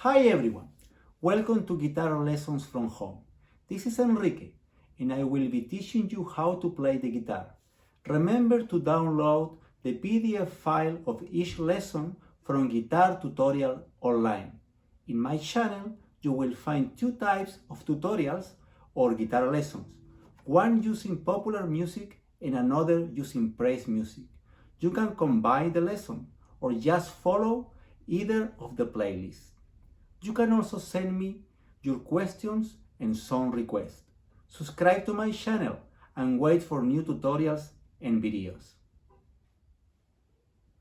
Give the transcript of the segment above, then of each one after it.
Hi everyone, welcome to Guitar Lessons from Home. This is Enrique and I will be teaching you how to play the guitar. Remember to download the PDF file of each lesson from Guitar Tutorial Online. In my channel you will find two types of tutorials or guitar lessons, one using popular music and another using praise music. You can combine the lesson or just follow either of the playlists. You can also send me your questions and song requests. Subscribe to my channel and wait for new tutorials and videos.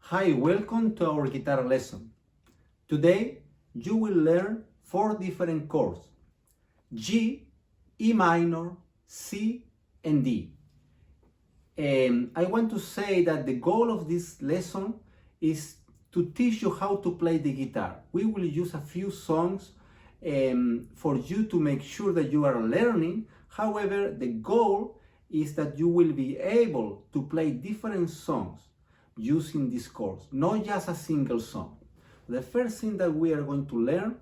Hi, welcome to our guitar lesson. Today you will learn 4 different chords: G, E minor, C, and D. I want to say that the goal of this lesson is to teach you how to play the guitar. We will use a few songs for you to make sure that you are learning. However, the goal is that you will be able to play different songs using these chords, not just a single song. The first thing that we are going to learn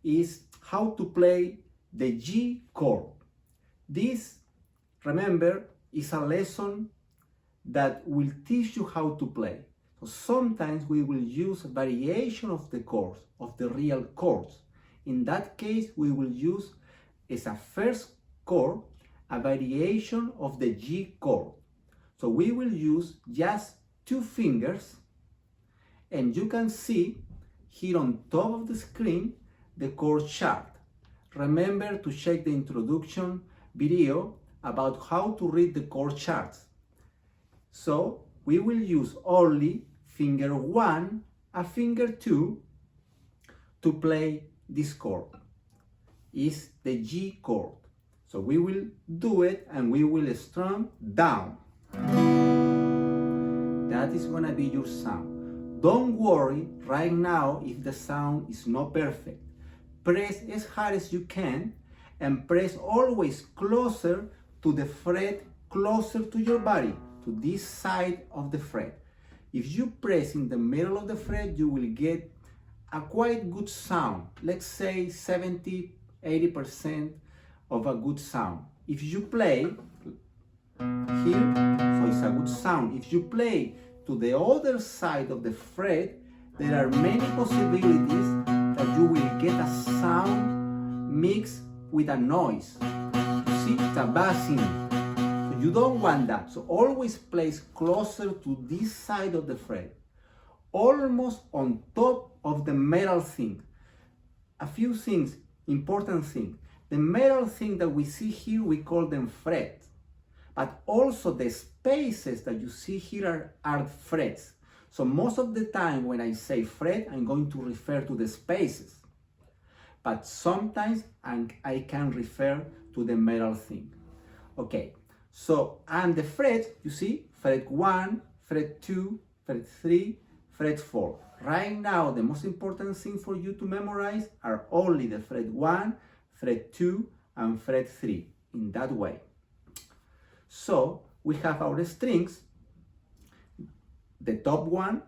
is how to play the G chord. This, remember, is a lesson that will teach you how to play. So sometimes we will use a variation of the chords, of the real chords. In that case, we will use as a first chord a variation of the G chord. So we will use just 2 fingers, and you can see here on top of the screen the chord chart. Remember to check the introduction video about how to read the chord charts. So we will use only finger 1 and finger 2 to play this chord. It's the G chord. So we will do it and we will strum down. That is gonna be your sound. Don't worry right now if the sound is not perfect. Press as hard as you can and press always closer to the fret, closer to your body, to this side of the fret. If you press in the middle of the fret, you will get a quite good sound. Let's say 70-80% of a good sound. If you play here, so it's a good sound. If you play to the other side of the fret, there are many possibilities that you will get a sound mixed with a noise. You see, it's a bassing. You don't want that, so always place closer to this side of the fret, almost on top of the metal thing. A few things, important things. The metal thing that we see here, we call them frets, but also the spaces that you see here are frets. So most of the time when I say fret, I'm going to refer to the spaces, but sometimes I can refer to the metal thing. Okay. So, and the frets, you see, fret 1, fret 2, fret 3, fret 4. Right now, the most important thing for you to memorize are only the fret 1, fret 2, and fret 3, in that way. So, we have our strings. The top one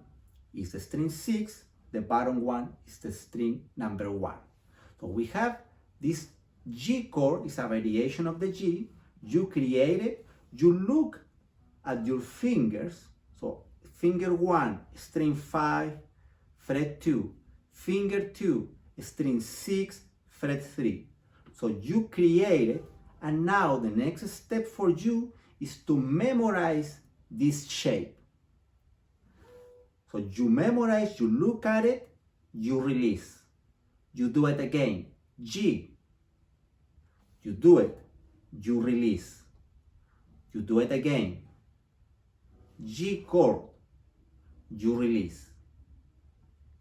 is the string 6, the bottom one is the string number 1. So, we have this G chord, is a variation of the G. You create it, you look at your fingers, so finger 1, string 5, fret 2, finger 2, string 6, fret 3. So you create it, and now the next step for you is to memorize this shape. So you memorize, you look at it, you release. You do it again, G. You do it, you release. You do it again, G chord, you release.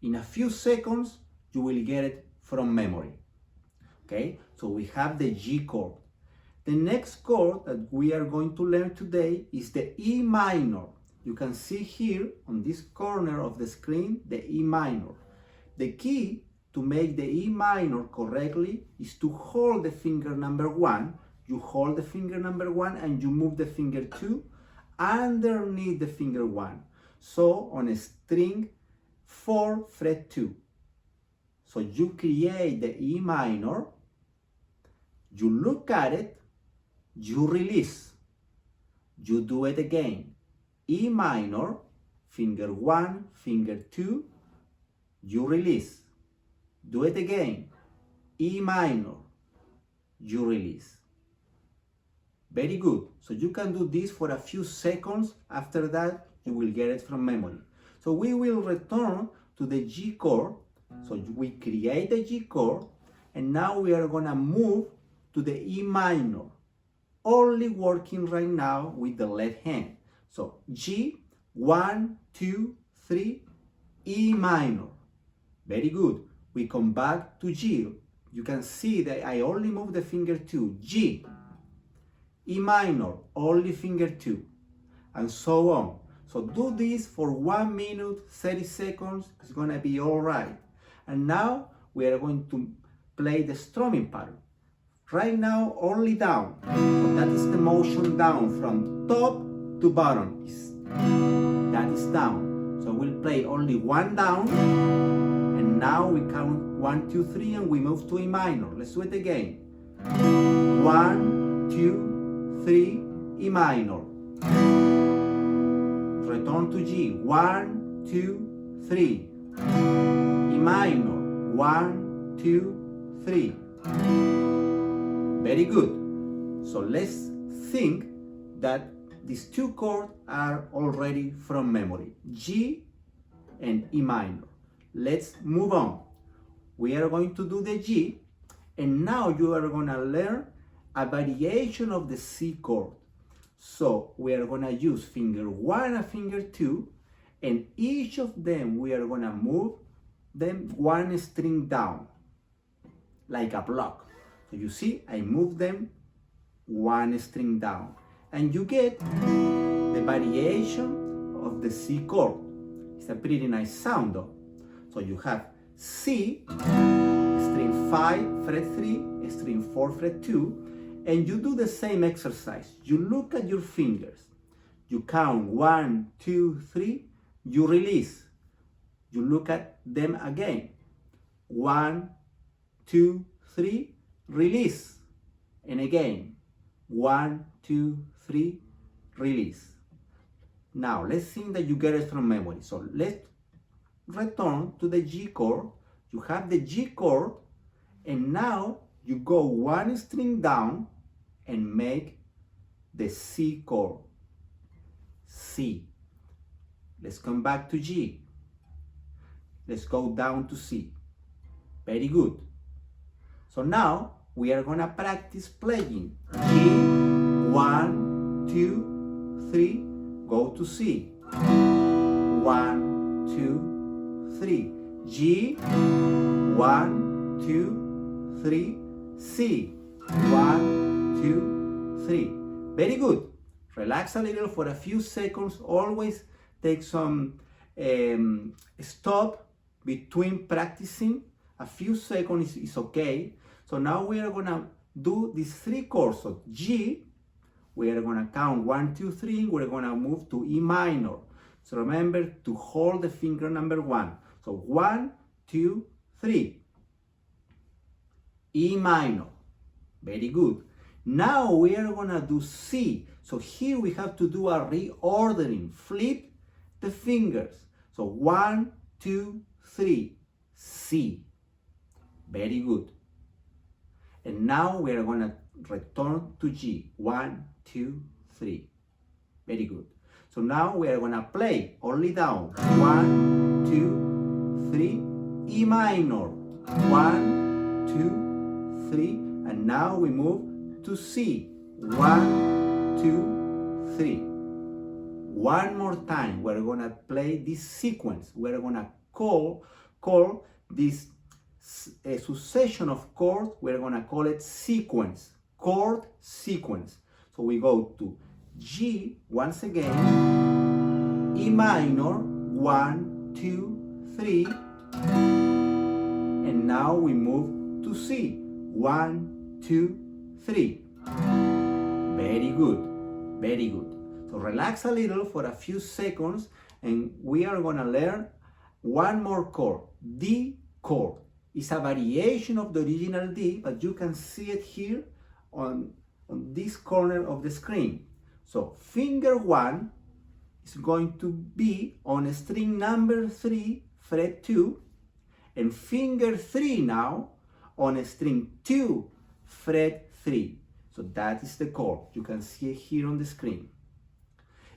In a few seconds, you will get it from memory. Okay, so we have the G chord. The next chord that we are going to learn today is the E minor. You can see here on this corner of the screen, the E minor. The key to make the E minor correctly is to hold the finger number 1. You hold the finger number 1 and you move the finger 2 underneath the finger 1. So on a string 4, fret 2. So you create the E minor, you look at it, you release, you do it again. E minor, finger 1, finger 2, you release, do it again. E minor, you release. Very good. So you can do this for a few seconds. After that, you will get it from memory. So we will return to the G chord. So we create the G chord, and now we are gonna move to the E minor, only working right now with the left hand. So G, 1, 2, 3, E minor. Very good. We come back to G. You can see that I only move the finger 2, G, E minor, only finger 2, and so on. So do this for 1 minute, 30 seconds, it's gonna be all right. And now we are going to play the strumming pattern. Right now, only down. So that is the motion down from top to bottom. That is down. So we'll play only one down, and now we count 1, 2, 3, and we move to E minor. Let's do it again. 1, 2, 3, E minor. Return to G. 1, 2, 3. E minor. 1, 2, 3. Very good. So let's think that these two chords are already from memory. G and E minor. Let's move on. We are going to do the G, and now you are going to learn a variation of the C chord. So we are going to use finger 1 and finger 2, and each of them we are going to move them one string down, like a block. So you see, I move them one string down, and you get the variation of the C chord. It's a pretty nice sound though. So you have C, string 5, fret 3, string 4, fret 2, and you do the same exercise. You look at your fingers, you count 1, 2, 3, you release. You look at them again. 1, 2, 3, release. And again, 1, 2, 3, release. Now, let's think that you get it from memory. So let's return to the G chord. You have the G chord, and now you go one string down and make the C chord. C. Let's come back to G. Let's go down to C. Very good. So now we are gonna practice playing G, 1, 2, 3, go to C. 1, 2, 3. G, 1, 2, 3, C. 1, 2, 3. Very good. Relax a little for a few seconds. Always take some stop between practicing. A few seconds is okay. So now we are gonna do these three chords. So G, we are gonna count 1, 2, 3. We're gonna move to E minor. So remember to hold the finger number 1. So 1, 2, 3. E minor. Very good. Now we are gonna do C. So here we have to do a reordering. Flip the fingers. So 1, 2, 3. C. Very good. And now we are gonna return to G. 1, 2, 3. Very good. So now we are gonna play only down. 1, 2, 3. E minor. 1, 2, 3. And now we move to C. 1, 2, 3. One more time, we're gonna play this sequence. We're gonna call this a succession of chords. We're gonna call it sequence, chord sequence. So we go to G once again, E minor, 1, 2, 3, and now we move to C. 1, 2, 3. Very good, very good. So relax a little for a few seconds, and we are gonna learn one more chord, D chord. It's a variation of the original D, but you can see it here on this corner of the screen. So finger 1 is going to be on string number 3, fret 2, and finger 3 now on string 2, fret 3. So that is the chord. You can see it here on the screen.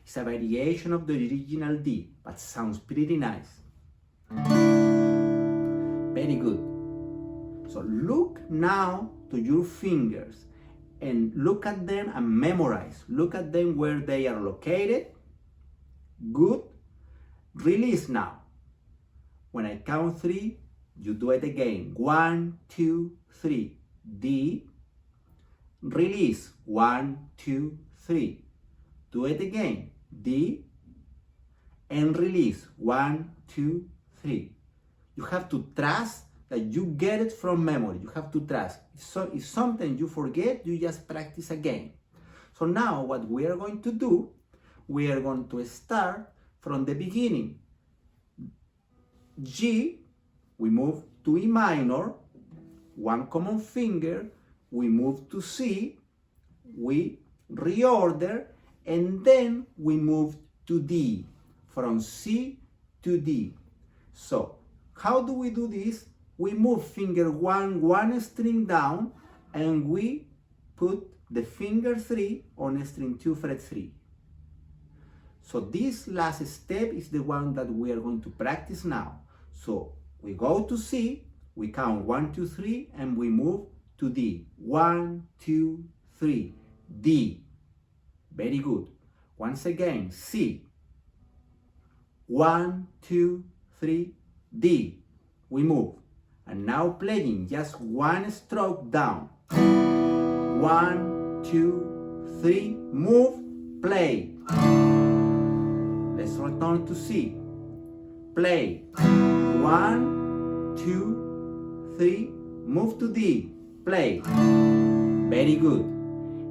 It's a variation of the original D, but sounds pretty nice. Very good. So look now to your fingers and look at them and memorize. Look at them where they are located. Good. Release now. When I count 3, you do it again. 1, 2, 3. D. Release. 1, 2, 3. Do it again. D. And release. 1, 2, 3. You have to trust that you get it from memory. You have to trust. So if something you forget, you just practice again. So now what we are going to do, we are going to start from the beginning. G, we move to E minor, one common finger, we move to C, we reorder, and then we move to D, from C to D. So how do we do this? We move finger 1 one string down, and we put the finger 3 on string 2 fret 3. So this last step is the one that we are going to practice now. So we go to C, we count 1, 2, 3, and we move to D. 1, 2, 3, D. Very good. Once again, C. 1, 2, 3, D. We move. And now playing just one stroke down. 1, 2, 3, move, play. Let's return to C. Play. 1, 2, 3, move to D. Play. Very good.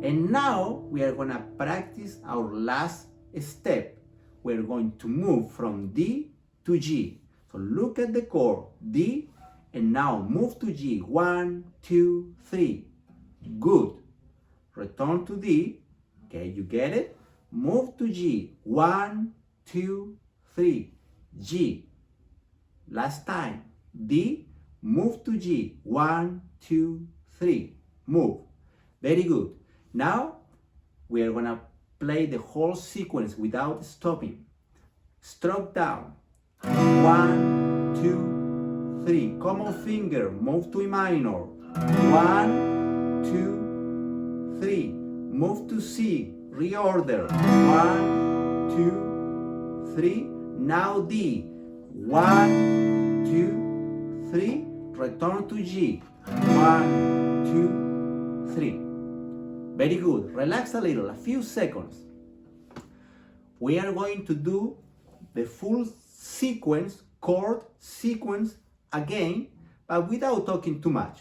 And now we are going to practice our last step. We're going to move from D to G. So look at the chord D, and now move to G. 1, 2, 3. Good. Return to D. Okay, you get it? Move to G. 1, 2, 3. G. Last time. D. Move to G. 1, 2, 3. Move. Very good. Now we are gonna play the whole sequence without stopping. Stroke down. 1, 2, 3. Common finger. Move to E minor. 1, 2, 3. Move to C. Reorder. 1, 2, 3. Now D. 1, 2, 3. Return to G. 1, 2, 3. Very good. Relax a little, a few seconds. We are going to do the full sequence, chord sequence again, but without talking too much.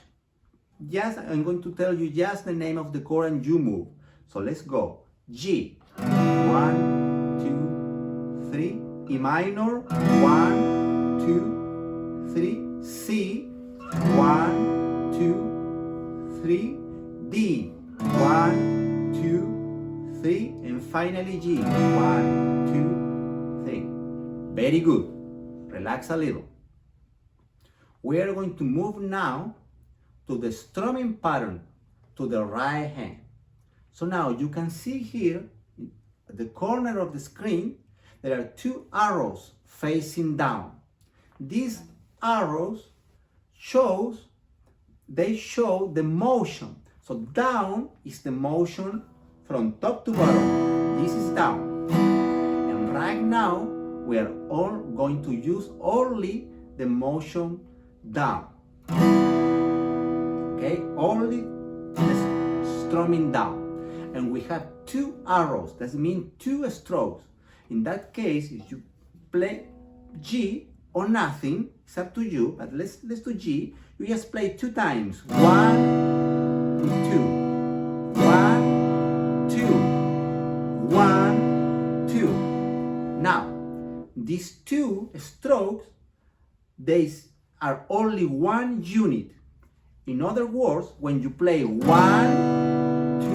Just, I'm going to tell you just the name of the chord and you move. So let's go. G. 1, 2, 3. E minor. 1, 2, 3. C. 1, 2, 3. D. 1, 2, 3. And finally G. 1, 2, 3. Very good. Relax a little. We are going to move now to the strumming pattern to the right hand. So now you can see here at the corner of the screen there are two arrows facing down. These arrows show the motion. So down is the motion from top to bottom. This is down. And right now we are all going to use only the motion down. Okay, only the strumming down. And we have two arrows, that means two strokes. In that case, if you play G or nothing, it's up to you, but let's do G. You just play 2 times. 1, 2. 1, 2. 1, 2. Now, these two strokes, they are only one unit. In other words, when you play 1, 2,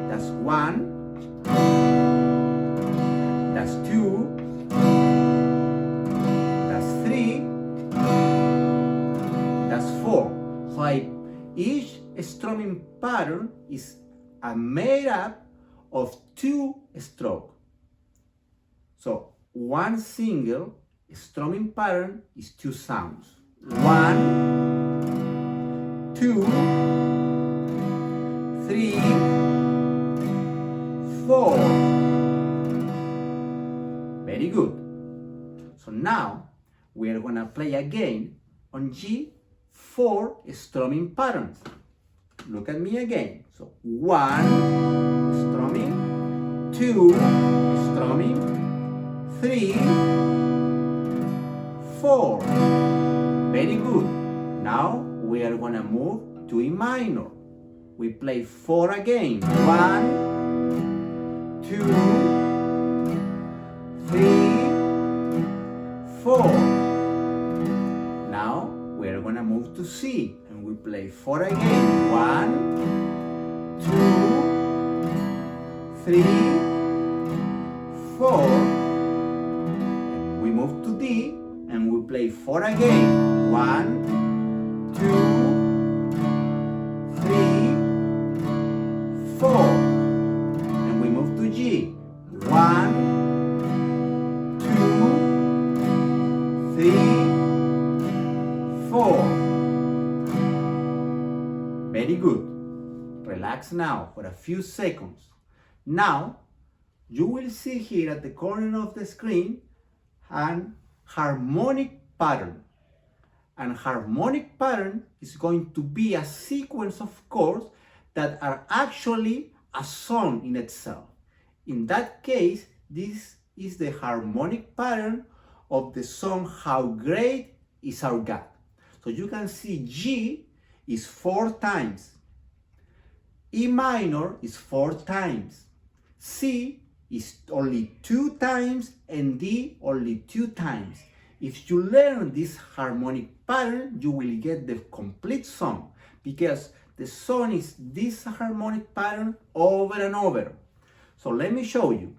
that's 1, that's 2, that's 3, that's 4. So each strumming pattern is made up of 2 strokes. So one single strumming pattern is 2 sounds. 1, 2, 3, 4. Very good. So now we are gonna play again on G4 strumming patterns. Look at me again. So 1 strumming, 2 strumming, 3, 4. Very good. Now we are gonna move to E minor. We play 4 again. 1, 2, 3, 4. Now we are gonna move to C and we play 4 again. 1, 2, 3, 4. We move to D and we play 4 again. 1, 2, 3, 4. And we move to G. 1, 2, 3, 4. Very good. Relax now for a few seconds. Now, you will see here at the corner of the screen an harmonic pattern. And harmonic pattern is going to be a sequence of chords that are actually a song in itself. In that case, this is the harmonic pattern of the song How Great Is Our God. So you can see G is 4 times, E minor is 4 times, C is only 2 times, and D only 2 times. If you learn this harmonic pattern, you will get the complete song, because the song is this harmonic pattern over and over. So let me show you.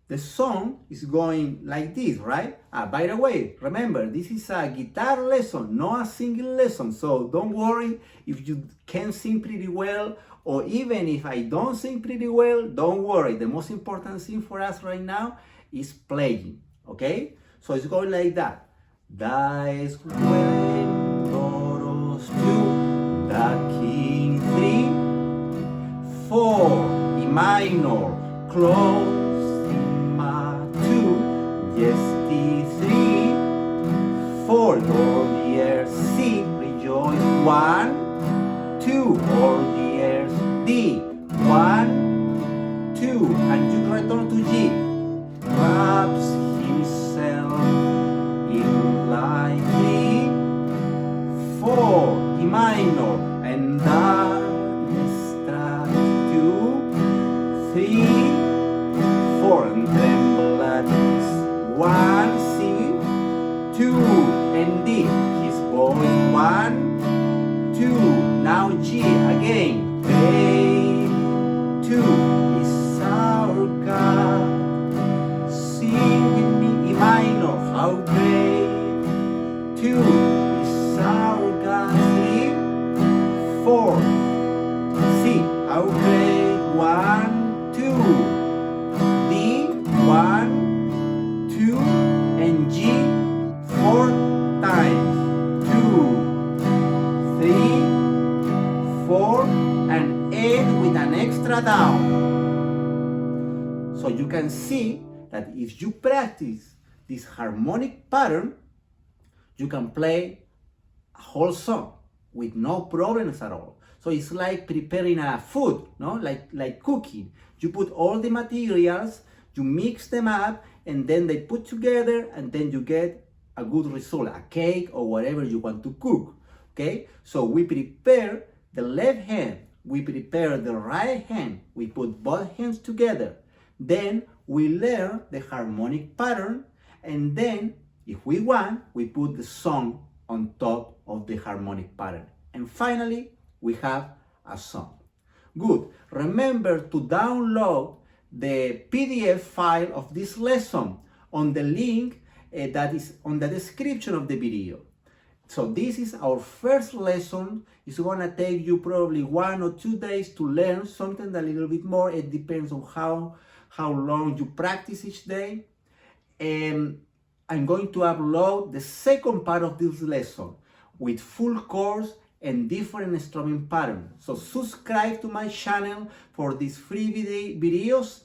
The song is going like this, right? By the way, remember, this is a guitar lesson, not a singing lesson. So don't worry if you can sing pretty well, or even if I don't sing pretty well, don't worry. The most important thing for us right now is playing, okay? So it's going like that. Dies when Doros 2, the King 3, 4, E minor, close, yes, D3, 4, all the airs, C, rejoice, 1, 2, all the airs, D, 1, 2, and you return to G, wraps himself in lightly, 4, E minor, and darkness strikes 2, 3, 4, and tremble at his 1, C, 2, and D, his voice, 1, 2, now G again, great, 2, is our God, sing with me, E minor, how great, 2, is our God, 3, 4, C, how great, 1, 2, D, 1, 2, and G 4 times. 2, 3, 4, and end with an extra down. So you can see that if you practice this harmonic pattern, you can play a whole song with no problems at all. So it's like preparing a food, no? Like cooking. You put all the materials, you mix them up, and then they put together, and then you get a good result, a cake or whatever you want to cook, okay? So we prepare the left hand, we prepare the right hand, we put both hands together, then we learn the harmonic pattern, and then If we want, we put the song on top of the harmonic pattern. And finally, we have a song. Good. Remember to download the PDF file of this lesson on the link that is on the description of the video. So this is our first lesson. It's gonna take you probably 1 or 2 days to learn something a little bit more. It depends on how long you practice each day. And I'm going to upload the second part of this lesson with full course and different strumming patterns. So subscribe to my channel for these free videos,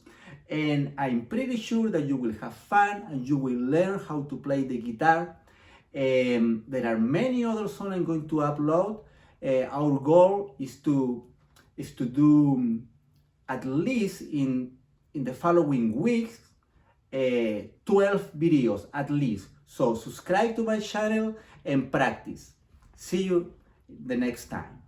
and I'm pretty sure that you will have fun and you will learn how to play the guitar. There are many other songs I'm going to upload. Our goal is to do at least in the following weeks 12 videos at least. So subscribe to my channel and practice. See you the next time.